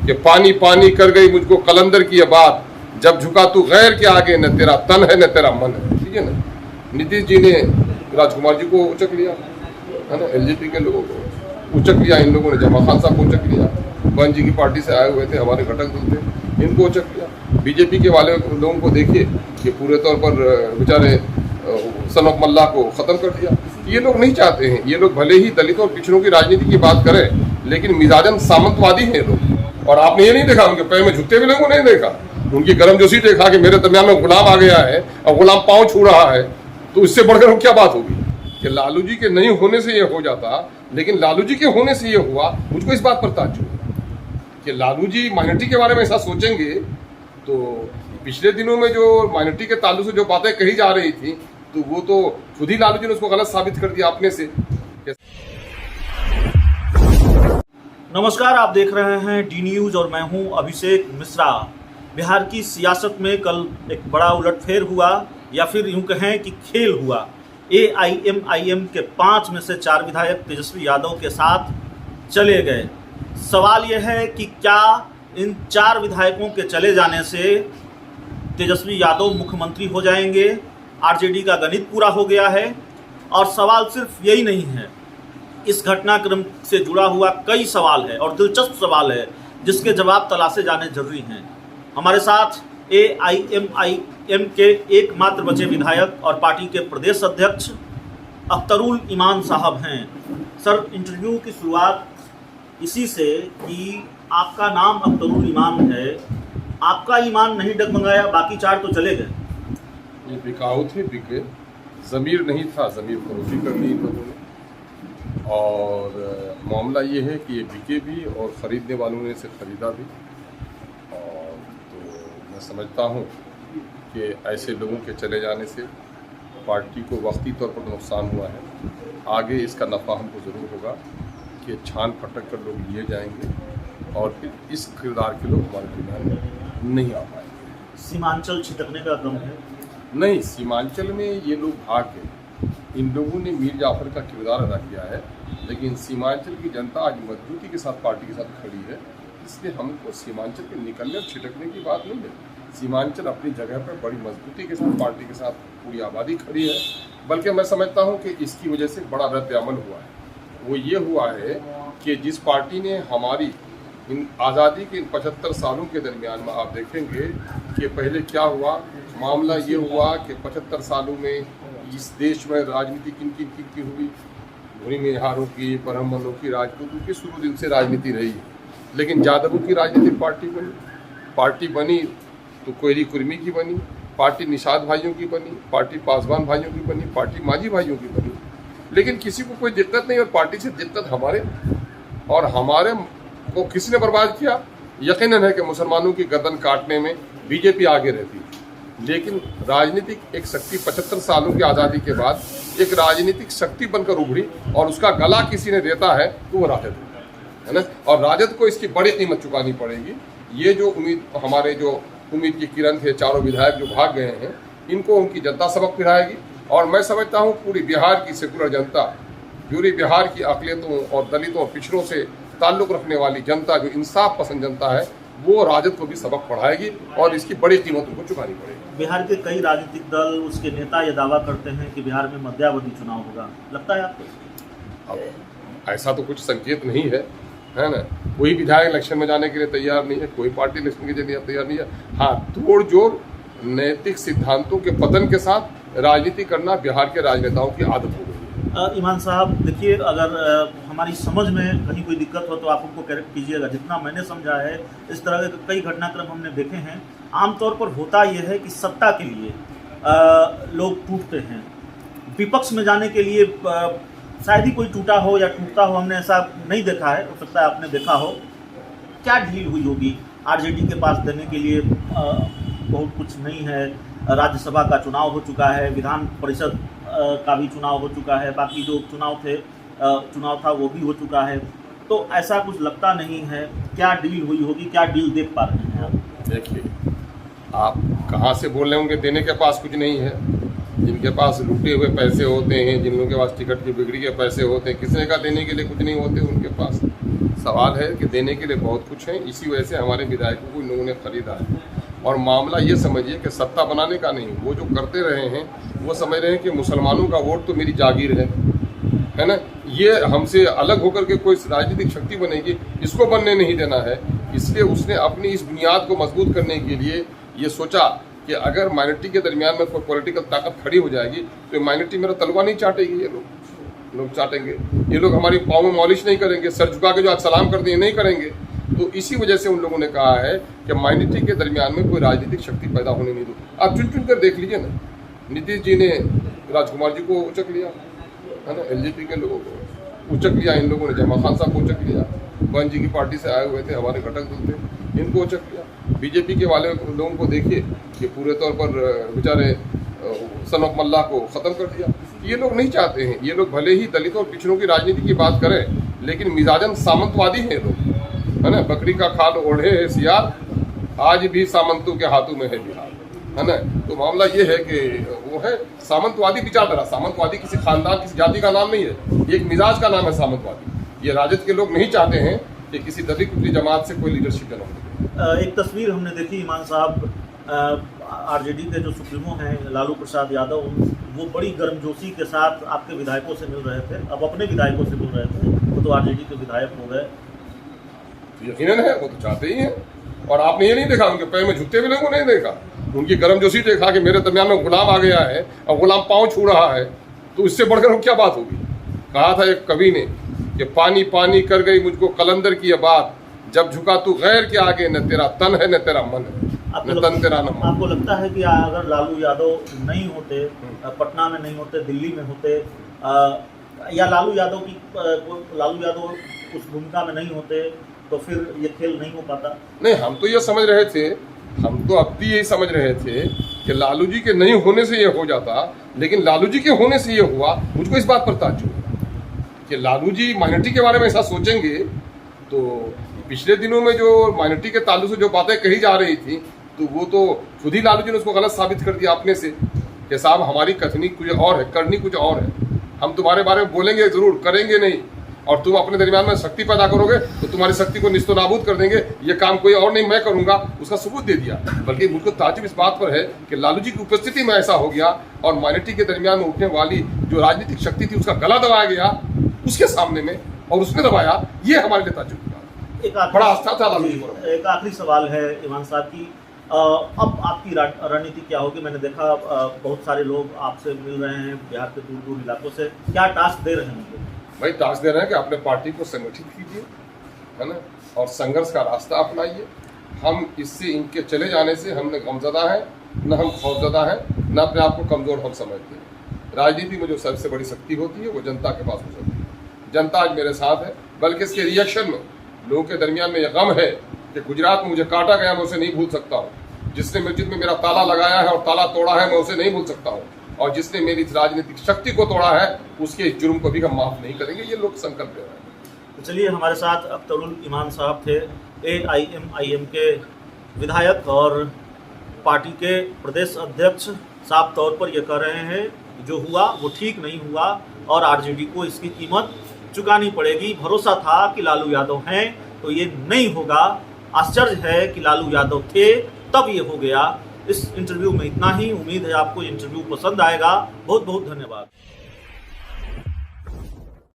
कि पानी पानी कर गई मुझको कलंदर की ये बात, जब झुका तू गैर के आगे, न तेरा तन है न तेरा मन है। ठीक है ना। नीतीश जी ने राजकुमार जी को उचक लिया, है ना, एलजेपी के लोगों को उचक लिया, इन लोगों ने जमा खान साहब को उचक लिया, बहन जी की पार्टी से आए हुए थे, हमारे घटक दल थे, इनको उचक लिया। बीजेपी के वाले लोगों को देखिए कि पूरे तौर पर बेचारे सन ऑफ मल्ला को खत्म कर दिया। ये लोग नहीं चाहते हैं, ये लोग भले ही दलितों और पिछड़ों की राजनीति की बात करें, लेकिन मिजाजन सामंतवादी हैं लोग। और आपने ये नहीं देखा, उनके पैर में झुकते हुए लोगों को नहीं देखा, उनकी गर्मजोशी देखा कि मेरे दरमियान में गुलाम आ गया है और गुलाम पाँव छू रहा है, तो इससे बढ़कर क्या बात होगी कि लालू जी के नहीं होने से ये हो जाता, लेकिन लालू जी के होने से ये हुआ। मुझको इस बात पर ताज्जुब है कि लालू जी माइनॉरिटी के बारे में ऐसा सोचेंगे, तो पिछले दिनों में जो माइनॉरिटी के ताल्लुक से जो बातें कही जा रही थी, तो वो तो खुद ही लालू जी ने उसको गलत साबित कर दिया अपने से। नमस्कार, आप देख रहे हैं डी न्यूज और मैं हूं अभिषेक मिश्रा। बिहार की सियासत में कल एक बड़ा उलटफेर हुआ, या फिर यूं कहें कि खेल हुआ। AIMIM के 5 में से 4 विधायक तेजस्वी यादव के साथ चले गए। सवाल यह है कि क्या इन 4 विधायकों के चले जाने से तेजस्वी यादव मुख्यमंत्री हो जाएंगे? RJD का गणित पूरा हो गया है। और सवाल सिर्फ यही नहीं है, इस घटनाक्रम से जुड़ा हुआ कई सवाल है और दिलचस्प सवाल है, जिसके जवाब तलाशे जाने जरूरी हैं। हमारे साथ AIMIM के एकमात्र बचे विधायक और पार्टी के प्रदेश अध्यक्ष अख्तरुल ईमान साहब हैं। सर, इंटरव्यू की शुरुआत इसी से कि आपका नाम अख्तरुल ईमान है, आपका ईमान नहीं डगमगाया, बाकी 4 तो चले गए। ये बिकाऊ थे, बिके, ज़मीर नहीं था, ज़मीर फरोशी कर दी इन लोगों ने। और मामला ये है कि ये बिके भी और ख़रीदने वालों ने इसे ख़रीदा भी। और तो मैं समझता हूँ कि ऐसे लोगों के चले जाने से पार्टी को वक्ती तौर पर नुकसान हुआ है। आगे इसका नफ़ा हमको ज़रूर होगा कि छान फटक कर लोग लिए जाएंगे और फिर इस किरदार के लोग हमारे दरमियान में नहीं आ पाएंगे। सीमांचल छिटकने का क्रम है? नहीं, सीमांचल में ये लोग भाग गए। इन लोगों ने मीर जाफर का किरदार अदा किया है, लेकिन सीमांचल की जनता आज मजबूती के साथ पार्टी के साथ खड़ी है। इसलिए हमको सीमांचल के निकलने और छिटकने की बात नहीं है। सीमांचल अपनी जगह पर बड़ी मजबूती के साथ पार्टी के साथ पूरी आबादी खड़ी है। बल्कि मैं समझता हूँ कि इसकी वजह से बड़ा रद्द अमल हुआ है। वो ये हुआ है कि जिस पार्टी ने हमारी इन आज़ादी के इन 75 सालों के दरमियान में आप देखेंगे कि पहले क्या हुआ, मामला ये हुआ कि 75 सालों में इस देश में राजनीति किन की हुई, भूरी मेहारों की, ब्राह्मणों की, राजपूतों की शुरू दिन से राजनीति रही है। लेकिन यादवों की राजनीतिक पार्टी बनी तो कोयली कुर्मी की बनी, पार्टी निषाद भाइयों की बनी, पार्टी पासवान भाइयों की बनी, पार्टी माझी भाइयों की बनी। लेकिन किसी को कोई दिक्कत नहीं, और पार्टी से दिक्कत हमारे को किसी ने बर्बाद किया। यकीनन है कि मुसलमानों की गर्दन काटने में बीजेपी आगे रहती है, लेकिन राजनीतिक एक शक्ति 75 सालों की आज़ादी के बाद एक राजनीतिक शक्ति बनकर उभरी, और उसका गला किसी ने देता है तो वो राजद है ना। और राजद को इसकी बड़ी कीमत चुकानी पड़ेगी। ये जो हमारे जो उम्मीद की किरण थे, 4 विधायक जो भाग गए हैं, इनको उनकी जनता सबक पिलाएगी। और मैं समझता हूँ पूरी बिहार की सेकुलर जनता, पूरी बिहार की अक़लियतों और दलितों और पिछड़ों से ताल्लुक़ रखने वाली जनता, जो इंसाफ पसंद जनता है, वो राजद को भी सबक पढ़ाएगी और इसकी बड़ी कीमत उनको चुकानी पड़ेगी। बिहार के कई राजनीतिक दल, उसके नेता ये दावा करते हैं कि बिहार में मध्यावधि चुनाव होगा, लगता है आपको? अब ऐसा तो कुछ संकेत नहीं है ना। कोई विधायक इलेक्शन में जाने के लिए तैयार नहीं है, कोई पार्टी इलेक्शन के लिए तैयार नहीं है। हाँ, तोड़ जोड़ नैतिक सिद्धांतों के पतन के साथ राजनीति करना बिहार के राजनेताओं की आदत हो गई। ईमान साहब, देखिए, अगर हमारी समझ में कहीं कोई दिक्कत हो तो आप उनको करेक्ट कीजिएगा। जितना मैंने समझा है, इस तरह के कई घटनाक्रम हमने देखे हैं। आमतौर पर होता यह है कि सत्ता के लिए लोग टूटते हैं, विपक्ष में जाने के लिए शायद ही कोई टूटा हो या टूटता हो, हमने ऐसा नहीं देखा है। हो सकता है आपने देखा हो। क्या ढील हुई होगी? RJD के पास देने के लिए बहुत कुछ नहीं है। राज्यसभा का चुनाव हो चुका है, विधान परिषद का भी चुनाव हो चुका है, बाकी जो चुनाव था वो भी हो चुका है। तो ऐसा कुछ लगता नहीं है। क्या डील हुई होगी? क्या डील देख पा रहे हैं आप? देखिए, आप कहाँ से बोल रहे होंगे देने के पास कुछ नहीं है। जिनके पास लूटे हुए पैसे होते हैं, जिन लोगों के पास टिकट की बिगड़ी के पैसे होते हैं, किसी का देने के लिए कुछ नहीं होते उनके पास। सवाल है कि देने के लिए बहुत कुछ है, इसी वजह से हमारे विधायकों को इन लोगों ने खरीदा है। और मामला ये समझिए कि सत्ता बनाने का नहीं, वो जो करते रहे हैं वो समझ रहे हैं कि मुसलमानों का वोट तो मेरी जागीर है ना, ये हमसे अलग होकर के कोई राजनीतिक शक्ति बनेगी, इसको बनने नहीं देना है। इसलिए उसने अपनी इस बुनियाद को मजबूत करने के लिए ये सोचा कि अगर माइनॉरिटी के दरमियान में कोई पॉलिटिकल ताकत खड़ी हो जाएगी तो माइनॉरिटी मेरा तलवा नहीं चाटेगी, ये लोग चाटेंगे, ये लोग हमारी पाँव में मॉलिश नहीं करेंगे, सर झुका के जो आज सलाम कर दिए नहीं करेंगे। तो इसी वजह से उन लोगों ने कहा है कि माइनॉरिटी के दरमियान में कोई राजनीतिक शक्ति पैदा होने नहीं दो। आप चुन चुन कर देख लीजिए ना, नीतीश जी ने राजकुमार जी को उचक लिया है ना, एलजेपी के लोगों को उचक लिया, इन लोगों ने जमा खान साहब को उचक लिया, बहन जी की पार्टी से आए हुए थे हमारे घटक दल थे, इनको उचक लिया। बीजेपी के वाले लोगों को देखिए कि पूरे तौर पर बेचारे सन ऑफ मल्ला को ख़त्म कर दिया। ये लोग नहीं चाहते हैं, ये लोग भले ही दलितों और पिछड़ों की राजनीति की बात करें लेकिन मिजाजन सामंतवादी हैं लोग, है ना। बकरी का खाल ओढ़े है सियार, आज भी सामंतों के हाथों में है बिहार, है ना। तो मामला ये है कि वो है सामंतवादी विचारधारा। सामंतवादी किसी खानदान किसी जाति का नाम नहीं है, ये एक मिजाज का नाम है सामंतवादी। ये राजद के लोग नहीं चाहते हैं कि किसी दलित कुटली जमात से कोई लीडरशिप जनम। एक तस्वीर हमने देखी, ईमान साहब आरजेडी के जो सुप्रीमो हैं लालू प्रसाद यादव, वो बड़ी गर्मजोशी के साथ आपके विधायकों से मिल रहे थे, अब अपने विधायकों से मिल रहे थे, वो तो आरजेडी के विधायक हो गए। यकीनन है, वो तो चाहते ही हैं। और आपने ये नहीं देखा उनके पैर में झुकते हुए लोगों ने नहीं देखा, उनकी गर्मजोशी देखा कि मेरे दरमियान में गुलाम आ गया है और गुलाम पाँव छू रहा है, तो इससे बढ़कर क्या बात होगी। कहा था एक कवि ने कि पानी पानी कर गई मुझको कलंदर की ये बात, जब झुका तू गैर के आगे, न तेरा तन है न तेरा मन है, न तन तेरा न मन। आपको लगता है कि अगर लालू यादव नहीं होते, पटना में नहीं होते, दिल्ली में होते, या लालू यादव उस भूमिका में नहीं होते तो फिर ये खेल नहीं हो पाता? नहीं, हम तो ये समझ रहे थे, हम तो अब भी यही समझ रहे थे कि लालू जी के नहीं होने से ये हो जाता, लेकिन लालू जी के होने से ये हुआ। मुझको इस बात पर ताज्जुब है कि लालू जी माइनॉरिटी के बारे में ऐसा सोचेंगे। तो पिछले दिनों में जो माइनॉरिटी के ताल्लुक से जो बातें कही जा रही थी, तो वो तो खुद ही लालू जी ने उसको गलत साबित कर दिया अपने से कि साहब हमारी कथनी कुछ और है, करनी कुछ और है, हम तुम्हारे बारे में बोलेंगे जरूर, करेंगे नहीं, और तुम अपने दरमियान में शक्ति पैदा करोगे तो तुम्हारी शक्ति को निस्तो नाबूद कर देंगे, ये काम कोई और नहीं मैं करूंगा, उसका सबूत दे दिया। बल्कि मुझको ताज्जुब इस बात पर है कि लालू जी की उपस्थिति में ऐसा हो गया और माइनॉरिटी के दरमियान में उठने वाली जो राजनीतिक शक्ति थी उसका गला दबाया गया उसके सामने में, और उसने दबाया। ये हमारे लिए ताज्जुब की बात, बड़ा आस्था था लालू जी को। एक आखिरी सवाल है ईमान साहब की, अब आपकी रणनीति क्या होगी? मैंने देखा बहुत सारे लोग आपसे मिल रहे हैं बिहार के दूर दूर इलाकों से, क्या टास्क दे रहे हैं उनको? भाई टास्क दे रहे हैं कि अपने पार्टी को संगठित कीजिए, है ना, और संघर्ष का रास्ता अपनाइए। हम इससे इनके चले जाने से हम न गमज़दा है, न हम खौफज़दा है, न अपने आप को कमज़ोर हम समझते हैं। राजनीति में जो सबसे बड़ी शक्ति होती है वो जनता के पास हो सकती है। जनता आज मेरे साथ है, बल्कि इसके रिएक्शन में लोगों के दरमियान में यह गम है कि गुजरात में मुझे काटा गया, मैं उसे नहीं भूल सकता हूँ। जिसने मस्जिद में मेरा ताला लगाया है और ताला तोड़ा है, मैं उसे नहीं भूल सकता हूँ। और जिसने मेरी राजनीतिक शक्ति को तोड़ा है उसके इस जुर्म को भी हम माफ़ नहीं करेंगे। ये लोग संकल्प ले रहे हैं। तो चलिए, हमारे साथ अख्तरुल ईमान साहब थे, AIMIM के विधायक और पार्टी के प्रदेश अध्यक्ष। साफ तौर पर यह कह रहे हैं जो हुआ वो ठीक नहीं हुआ और आरजेडी को इसकी कीमत चुकानी पड़ेगी। भरोसा था कि लालू यादव हैं तो ये नहीं होगा। आश्चर्य है कि लालू यादव थे तब ये हो गया। इस इंटरव्यू में इतना ही। उम्मीद है आपको इंटरव्यू पसंद आएगा। बहुत बहुत धन्यवाद।